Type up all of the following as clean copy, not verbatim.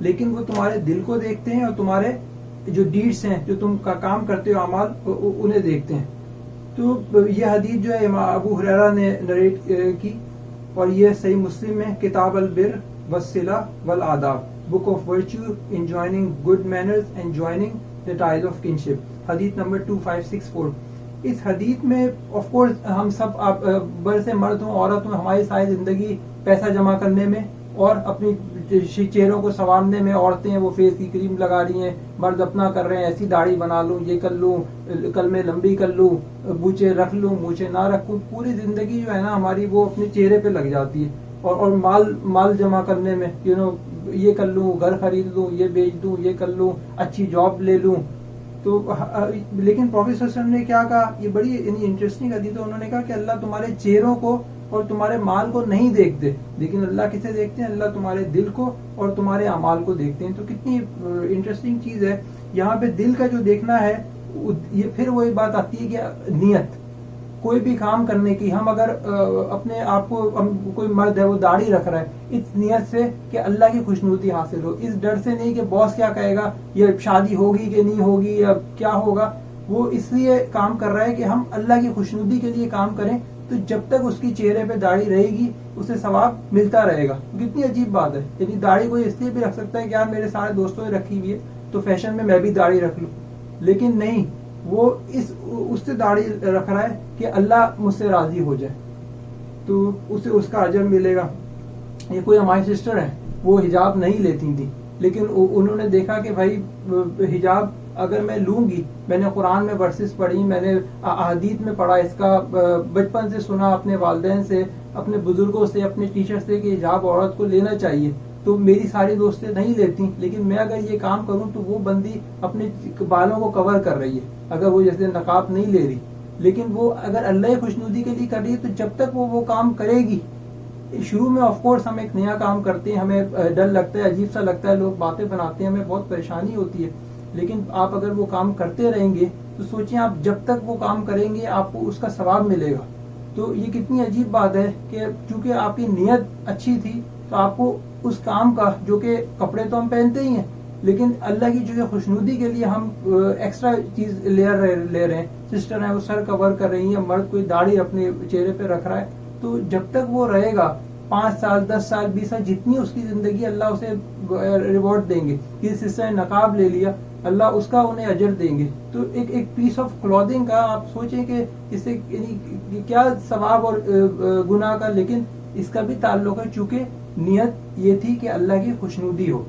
لیکن وہ تمہارے دل کو دیکھتے ہیں اور تمہارے جو ڈیڈس ہیں جو تم کا کام کرتے ہو اعمال انہیں دیکھتے ہیں. تو یہ حدیث جو ہے امام ابو ہریرہ نے نریٹ کی اور یہ صحیح مسلم میں کتاب البر والصلہ والآداب book of virtue enjoying good manners and joining the ties of kinship حدیث نمبر 2564. اس حدیث میں آف کورس ہم سب بڑے سے مرد ہوں عورت ہوں ہماری ساری زندگی پیسہ جمع کرنے میں اور اپنی چہروں کو سنوارنے میں. عورتیں وہ فیس کی کریم لگا رہی ہیں, مرد اپنا کر رہے ہیں ایسی داڑھی بنا لوں, یہ کر لوں, کل میں لمبی کر لوں, بوچے رکھ لوں, مونچھے نہ رکھوں. پوری زندگی جو ہے نا ہماری وہ اپنے چہرے پہ لگ جاتی ہے اور مال جمع کرنے میں یہ کر لوں, گھر خرید لوں, یہ بیچ دوں, یہ کر لوں, اچھی جاب لے لوں. تو لیکن پروفیٹ صلی اللہ علیہ وسلم نے کیا کہا, یہ بڑی انٹرسٹنگ حدیث ہے. انہوں نے کہا کہ اللہ تمہارے چہروں کو اور تمہارے مال کو نہیں دیکھتے, لیکن اللہ کسے دیکھتے ہیں, اللہ تمہارے دل کو اور تمہارے اعمال کو دیکھتے ہیں. تو کتنی انٹرسٹنگ چیز ہے یہاں پہ دل کا جو دیکھنا ہے. یہ پھر وہی بات آتی ہے کہ نیت کوئی بھی کام کرنے کی, ہم اگر اپنے آپ کو کوئی مرد ہے وہ داڑھی رکھ رہا ہے اس نیت سے کہ اللہ کی خوشنودی حاصل ہو, اس ڈر سے نہیں کہ باس کیا کہے گا, یہ شادی ہوگی کہ نہیں ہوگی یا کیا ہوگا, وہ اس لیے کام کر رہا ہے کہ ہم اللہ کی خوشنودی کے لیے کام کریں. تو جب تک اس کی چہرے پہ داڑھی رہے گی اسے ثواب ملتا رہے گا. کتنی عجیب بات ہے. یعنی داڑھی کوئی اس لیے بھی رکھ سکتا ہے کہ یار میرے سارے دوستوں نے رکھی ہوئی ہے تو فیشن میں بھی داڑھی رکھ لوں, لیکن نہیں, وہ اس سے داڑھی رکھ رہا ہے کہ اللہ مجھ سے راضی ہو جائے تو اسے اس کا اجر ملے گا. یہ کوئی ہماری سسٹر ہے وہ حجاب نہیں لیتی تھی, لیکن انہوں نے دیکھا کہ بھائی حجاب اگر میں لوں گی, میں نے قرآن میں ورسز پڑھی, میں نے احادیث میں پڑھا, اس کا بچپن سے سنا اپنے والدین سے, اپنے بزرگوں سے, اپنے ٹیچر سے کہ حجاب عورت کو لینا چاہیے. تو میری ساری دوستیں نہیں لیتی, لیکن میں اگر یہ کام کروں تو وہ بندی اپنے بالوں کو کور کر رہی ہے اگر وہ جیسے نقاب نہیں لے رہی. لیکن وہ اگر اللہ خوشنودی کے لیے کر رہی ہے تو جب تک وہ کام کرے گی, شروع میں آف کورس ہم ایک نیا کام کرتے ہیں, ہمیں ڈر لگتا ہے, عجیب سا لگتا ہے, لوگ باتیں بناتے ہیں, ہمیں بہت پریشانی ہوتی ہے. لیکن آپ اگر وہ کام کرتے رہیں گے تو سوچیں آپ جب تک وہ کام کریں گے آپ کو اس کا ثواب ملے گا. تو یہ کتنی عجیب بات ہے کہ چونکہ آپ کی نیت اچھی تھی تو آپ کو اس کام کا, جو کہ کپڑے تو ہم پہنتے ہی ہیں لیکن اللہ کی جو خوشنودی کے لیے ہم ایکسٹرا چیز لے رہے ہیں, سسٹر ہیں وہ سر کور کر رہی ہیں, مرد کوئی داڑھی اپنے چہرے پہ رکھ رہا ہے, تو جب تک وہ رہے گا 5 سال 10 سال 20 سال جتنی اس کی زندگی اللہ اسے ریوارڈ دیں گے. کسی سسٹر نے نقاب لے لیا اللہ اس کا انہیں اجر دیں گے. تو ایک پیس آف کلودنگ کا آپ سوچیں کہ اس سے کیا ثواب اور گناہ کا, لیکن اس کا بھی تعلق ہے چونکہ نیت یہ تھی کہ اللہ کی خوشنودی ہو.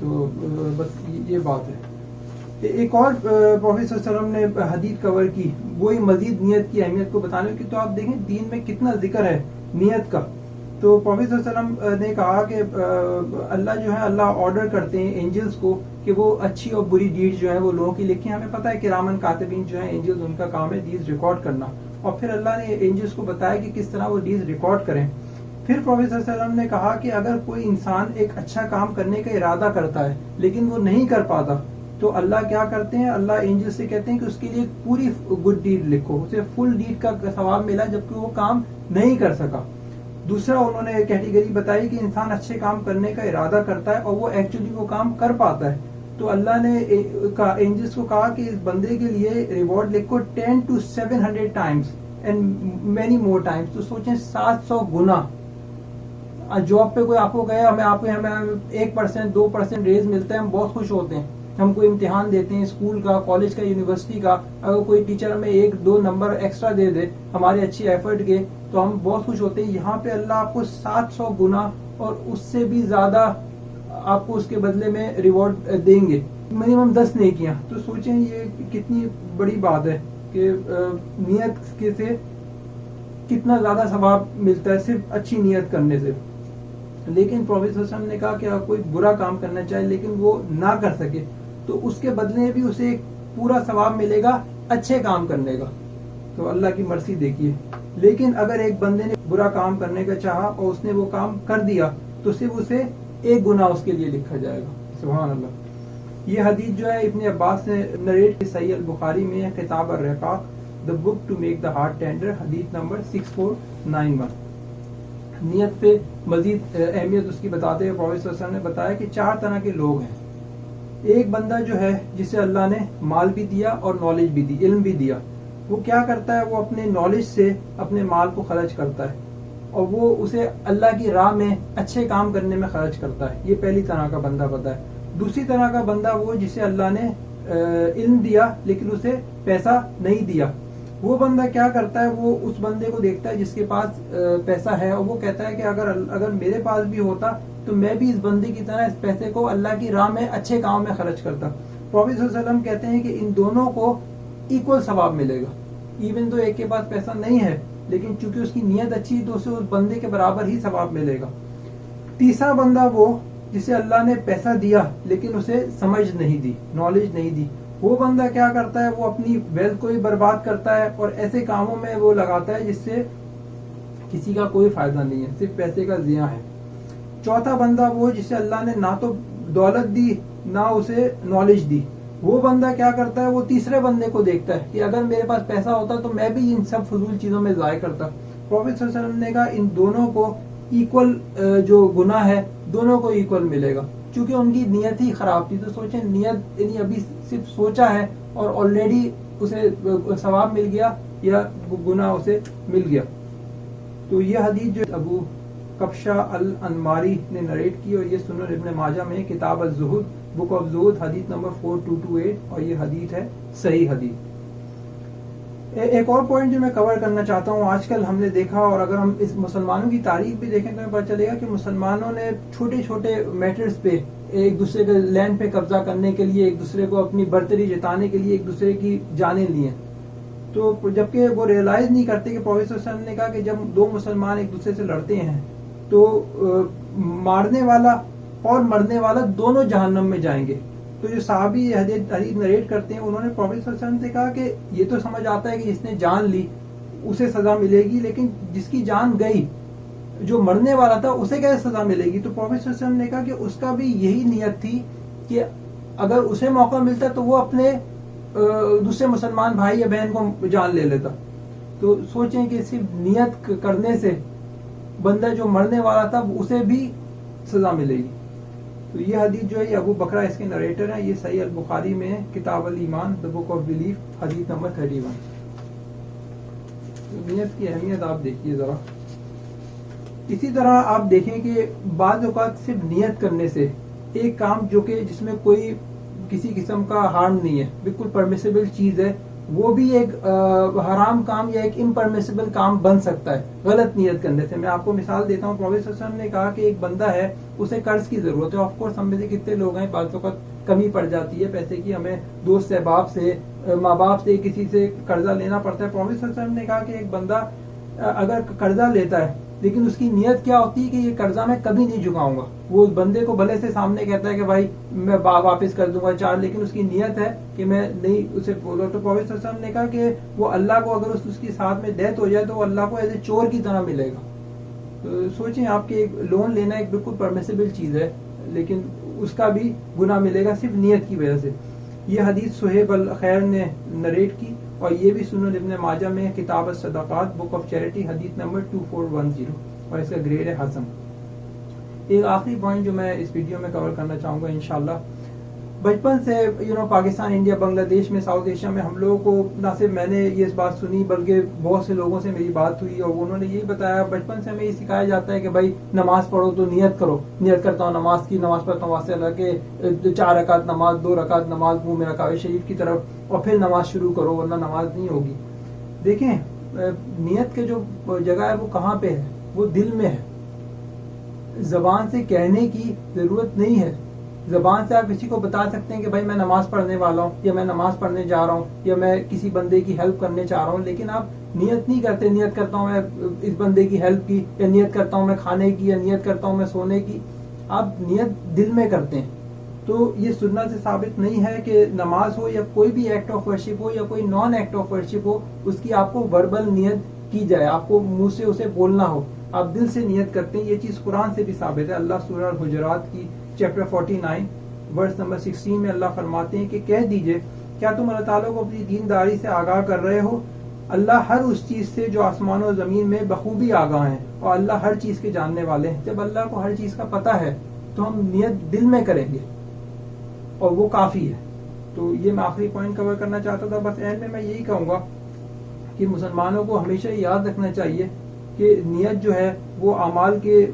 تو بس یہ بات ہے. ایک اور پروفیٹ صلی اللہ علیہ وسلم نے حدیث کور کی, وہی مزید نیت کی اہمیت کو بتانے کی. تو آپ دیکھیں دین میں کتنا ذکر ہے نیت کا. تو پروفیٹ صلی اللہ علیہ وسلم نے کہا کہ اللہ جو ہے اللہ آرڈر کرتے ہیں اینجلز کو کہ وہ اچھی اور بری ڈیڈ جو ہے وہ لوگوں کی لکھیں. ہمیں پتہ ہے کہ کرامن کاتبین جو ہیں اینجلز, ان کا کام ہے ڈیڈز ریکارڈ کرنا, اور پھر اللہ نے اینجلز کو بتایا کہ کس طرح وہ ڈیڈز ریکارڈ کریں. پھر پروفیٹ صلی اللہ علیہ وسلم نے کہا کہ اگر کوئی انسان ایک اچھا کام کرنے کا ارادہ کرتا ہے لیکن وہ نہیں کر پاتا تو اللہ کیا کرتے ہیں, اللہ اینجل سے کہتے ہیں کہ اس کے لیے پوری گڈ ڈیڈ لکھو, اسے فل ڈیڈ کا ثواب ملا جبکہ وہ کام نہیں کر سکا. دوسرا انہوں نے کیٹیگری بتائی کہ انسان اچھے کام کرنے کا ارادہ کرتا ہے اور وہ ایکچولی وہ کام کر پاتا ہے, تو اللہ نے اینجلس کو کہا کہ اس بندے کے لیے ریوارڈ لکھو 10 to 700 times and many more times. تو سوچیں 700 گنا. جاب پہ کوئی آپ کو گیا, ہمیں 1% 2% ریز ملتا ہے, ہم بہت خوش ہوتے ہیں. ہم کوئی امتحان دیتے ہیں اسکول کا, کالج کا, یونیورسٹی کا, اگر کوئی ٹیچر ہمیں 1-2 نمبر ایکسٹرا دے دے ہمارے اچھی ایفرٹ کے تو ہم بہت خوش ہوتے ہیں. یہاں پہ اللہ آپ کو 700 گنا اور اس سے بھی زیادہ آپ کو اس کے بدلے میں ریوارڈ دیں گے, منیمم 10 نیکیاں. تو سوچیں یہ کتنی بڑی بات ہے کہ نیت کے سے کتنا زیادہ ثواب ملتا ہے صرف اچھی نیت کرنے سے. لیکن پروفیٹ صلی اللہ علیہ وسلم نے کہا کہ اگر کوئی برا کام کرنا چاہے لیکن وہ نہ کر سکے تو اس کے بدلے میں بھی اسے ایک پورا ثواب ملے گا اچھے کام کرنے کا. تو اللہ کی مرضی دیکھیے. لیکن اگر ایک بندے نے برا کام کرنے کا چاہا اور اس نے وہ کام کر دیا تو صرف اسے 1 گناہ اس کے لیے لکھا جائے گا. سبحان اللہ. یہ حدیث جو ہے ابن عباس نے نریٹ کی صحیح البخاری میں ہے, کتاب الرقاق, the book to make the heart tender, حدیث نمبر 6491. نیت پہ مزید اہمیت اس کی بتاتے ہوئے پروفیٹ صلی اللہ علیہ وسلم نے بتایا کہ 4 طرح کے لوگ ہیں. ایک بندہ جو ہے جسے اللہ نے مال بھی دیا اور نالج بھی دی، علم بھی دیا، وہ کیا کرتا ہے، وہ اپنے نالج سے اپنے مال کو خرچ کرتا ہے اور وہ اسے اللہ کی راہ میں اچھے کام کرنے میں خرچ کرتا ہے. یہ پہلی طرح کا بندہ ہے. دوسری طرح کا بندہ وہ جسے اللہ نے علم دیا لیکن اسے پیسہ نہیں دیا. وہ بندہ کیا کرتا ہے، وہ اس بندے کو دیکھتا ہے جس کے پاس پیسہ ہے اور وہ کہتا ہے کہ اگر میرے پاس بھی ہوتا تو میں بھی اس بندے کی طرح اس پیسے کو اللہ کی راہ میں اچھے کام میں خرچ کرتا. پروفیٹ صلی اللہ علیہ وسلم کہتے ہیں کہ ان دونوں کو ایکول ثواب ملے گا. ایون تو ایک کے پاس پیسہ نہیں ہے لیکن چونکہ اس کی نیت اچھی تو اسے اس بندے کے برابر ہی ثواب ملے گا. تیسرا بندہ وہ جسے اللہ نے پیسہ دیا لیکن اسے سمجھ نہیں دی، نالج نہیں دی. وہ بندہ کیا کرتا ہے، وہ اپنی ویلتھ کو ہی برباد کرتا ہے اور ایسے کاموں میں وہ لگاتا ہے جس سے کسی کا کوئی فائدہ نہیں ہے، صرف پیسے کا ضیاع ہے. چوتھا بندہ وہ جسے اللہ نے نہ تو دولت دی نہ اسے نالج دی. وہ بندہ کیا کرتا ہے، وہ تیسرے بندے کو دیکھتا ہے کہ اگر میرے پاس پیسہ ہوتا تو میں بھی ان سب فضول چیزوں میں ضائع کرتا. پروفیٹ صلی اللہ علیہ وسلم نے کہا ان دونوں کو ایکول جو گناہ ہے دونوں کو ایکول ملے گا چونکہ ان کی نیت ہی خراب تھی. تو سوچیں، نیت یعنی ابھی صرف سوچا ہے اور آلریڈی اسے ثواب مل گیا یا گناہ اسے مل گیا. تو یہ حدیث جو ابو کبشہ الانماری نے نریٹ کی اور یہ سنن ابن ماجہ میں کتاب الزہد، بک آف زہد، حدیث نمبر 4228 اور یہ حدیث ہے صحیح حدیث. ایک اور پوائنٹ جو میں کور کرنا چاہتا ہوں، آج کل ہم نے دیکھا اور اگر ہم اس مسلمانوں کی تاریخ بھی دیکھیں تو ہمیں پتہ چلے گا کہ مسلمانوں نے چھوٹے چھوٹے میٹرز پہ ایک دوسرے کے لینڈ پہ قبضہ کرنے کے لیے، ایک دوسرے کو اپنی برتری جتانے کے لیے ایک دوسرے کی جانیں لی ہیں. تو جبکہ وہ ریئلائز نہیں کرتے کہ پروفیٹ صلی اللہ علیہ وسلم نے کہا کہ جب دو مسلمان ایک دوسرے سے لڑتے ہیں تو مارنے والا اور مرنے والا دونوں جہنم میں جائیں گے. تو جو صحابی حدیث نریٹ کرتے ہیں انہوں نے پروفیٹ صلی اللہ علیہ وسلم سے کہا کہ یہ تو سمجھ آتا ہے کہ جس نے جان لی اسے سزا ملے گی، لیکن جس کی جان گئی، جو مرنے والا تھا، اسے کیسے سزا ملے گی؟ تو پروفیٹ صلی اللہ علیہ وسلم نے کہا کہ اس کا بھی یہی نیت تھی کہ اگر اسے موقع ملتا تو وہ اپنے دوسرے مسلمان بھائی یا بہن کو جان لے لیتا. تو سوچیں کہ صرف نیت کرنے سے بندہ جو مرنے والا تھا اسے بھی سزا ملے گی. تو یہ حدیث جو ہے یہ ابو بکرہ اس کے نریٹر ہیں، یہ صحیح البخاری میں ہے، کتاب الایمان، دی بک آف بلیف، حدیث نمبر 31. نیت کی اہمیت آپ دیکھیے ذرا. اسی طرح آپ دیکھیں کہ بعض اوقات صرف نیت کرنے سے ایک کام جو کہ جس میں کوئی کسی قسم کا ہارم نہیں ہے، بالکل پرمیسیبل چیز ہے، وہ بھی ایک حرام کام یا ایک امپرمیسیبل کام بن سکتا ہے غلط نیت کرنے سے. میں آپ کو مثال دیتا ہوں. پروفیٹ صلی اللہ علیہ وسلم نے کہا کہ ایک بندہ ہے، اسے قرض کی ضرورت ہے. آف کورس ہم میں سے کتنے لوگ ہیں بعض اوقات کمی پڑ جاتی ہے پیسے کی، ہمیں دوست احباب سے، ماں باپ سے، کسی سے قرضہ لینا پڑتا ہے. پروفیٹ صلی اللہ علیہ وسلم نے کہا کہ ایک بندہ اگر قرضہ لیتا ہے لیکن اس کی نیت کیا ہوتی ہے کہ یہ قرضہ میں کبھی نہیں چکاؤں گا، وہ اس بندے کو بھلے سے سامنے کہتا ہے کہ بھائی میں واپس کر دوں گا 4، لیکن اس کی نیت ہے کہ میں نہیں اسے بولوں. تو پروفیٹ صلی اللہ علیہ وسلم نے کہا کہ وہ اللہ کو اگر اس کے ساتھ میں ڈیتھ ہو جائے تو وہ اللہ کو ایز اے چور کی طرح ملے گا. تو سوچیں، آپ کے لون لینا ایک بالکل پرمیسیبل چیز ہے لیکن اس کا بھی گناہ ملے گا صرف نیت کی وجہ سے. یہ حدیث صہیب الخیر نے نریٹ کی اور یہ بھی سنن ابن ماجہ میں کتاب الصدقات، بک آف چیریٹی، حدیث نمبر 2410 اور اس کا گریڈ ہے حسن. ایک آخری پوائنٹ جو میں اس ویڈیو میں کور کرنا چاہوں گا انشاءاللہ، بچپن سے پاکستان، انڈیا، بنگلہ دیش میں، ساؤتھ ایشیا میں ہم لوگوں کو نہ صرف میں نے یہ بات سنی بلکہ بہت سے لوگوں سے میری بات ہوئی اور انہوں نے یہی بتایا، بچپن سے ہمیں یہ سکھایا جاتا ہے کہ بھائی نماز پڑھو تو نیت کرو. نیت کرتا ہوں نماز کی، نماز پڑھتا ہوں واسطے اللہ کے 4 رکعت نماز، 2 رکعت نماز، منہ میرا کعبہ شریف کی طرف، اور پھر نماز شروع کرو ورنہ نماز نہیں ہوگی. دیکھیں، نیت کے جو جگہ ہے وہ کہاں پہ ہے؟ وہ دل میں ہے. زبان سے کہنے کی ضرورت نہیں ہے. زبان سے آپ کسی کو بتا سکتے ہیں کہ بھائی میں نماز پڑھنے والا ہوں یا میں نماز پڑھنے جا رہا ہوں یا میں کسی بندے کی ہیلپ کرنے چاہ رہا ہوں، لیکن آپ نیت نہیں کرتے. نیت کرتا ہوں میں اس بندے کی ہیلپ کی، یا نیت کرتا ہوں میں کھانے کی، یا نیت کرتا ہوں میں سونے کی. آپ نیت دل میں کرتے ہیں. تو یہ سنت سے ثابت نہیں ہے کہ نماز ہو یا کوئی بھی ایکٹ آف ورشپ ہو یا کوئی نان ایکٹ آف ورشپ ہو، اس کی آپ کو وربل نیت کی جائے، آپ کو منہ سے اسے بولنا ہو. آپ دل سے نیت کرتے ہیں. یہ چیز قرآن سے بھی ثابت ہے. اللہ سورہ الحجرات کی چیپٹر 49 ورس نمبر 16 میں اللہ فرماتے ہیں کہ کہہ دیجئے کیا تم اللہ تعالیٰ کو اپنی دینداری سے آگاہ کر رہے ہو؟ اللہ ہر اس چیز سے جو آسمان و زمین میں بخوبی آگاہ ہیں. اور اللہ ہر چیز کے جاننے والے ہیں. جب اللہ کو ہر چیز کا پتہ ہے تو ہم نیت دل میں کریں گے اور وہ کافی ہے. تو یہ میں آخری پوائنٹ کور کرنا چاہتا تھا. بس اینڈ میں یہی کہوں گا کہ مسلمانوں کو ہمیشہ یاد رکھنا چاہیے کہ نیت جو ہے وہ اعمال کے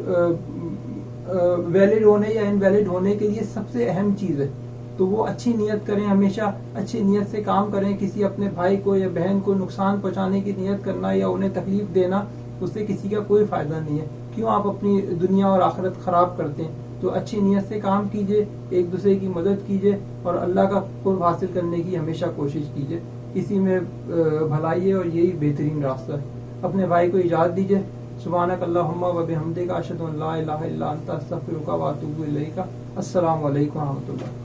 ویلڈ ہونے یا انویلڈ ہونے کے لیے سب سے اہم چیز ہے. تو وہ اچھی نیت کریں, ہمیشہ اچھی نیت سے کام کریں. کسی اپنے بھائی کو یا بہن کو نقصان پہنچانے کی نیت کرنا یا انہیں تکلیف دینا, اس سے کسی کا کوئی فائدہ نہیں ہے. کیوں آپ اپنی دنیا اور آخرت خراب کرتے ہیں؟ تو اچھی نیت سے کام کیجئے, ایک دوسرے کی مدد کیجئے اور اللہ کا قرب حاصل کرنے کی ہمیشہ کوشش کیجئے. اسی میں بھلائی ہے اور یہی بہترین راستہ ہے. اپنے بھائی کو اجازت دیجئے. سبحانک اللہم و بحمدک اشہد ان لا الہ الا انت استغفرک و اتوب الیک. السلام علیکم و رحمۃ اللہ.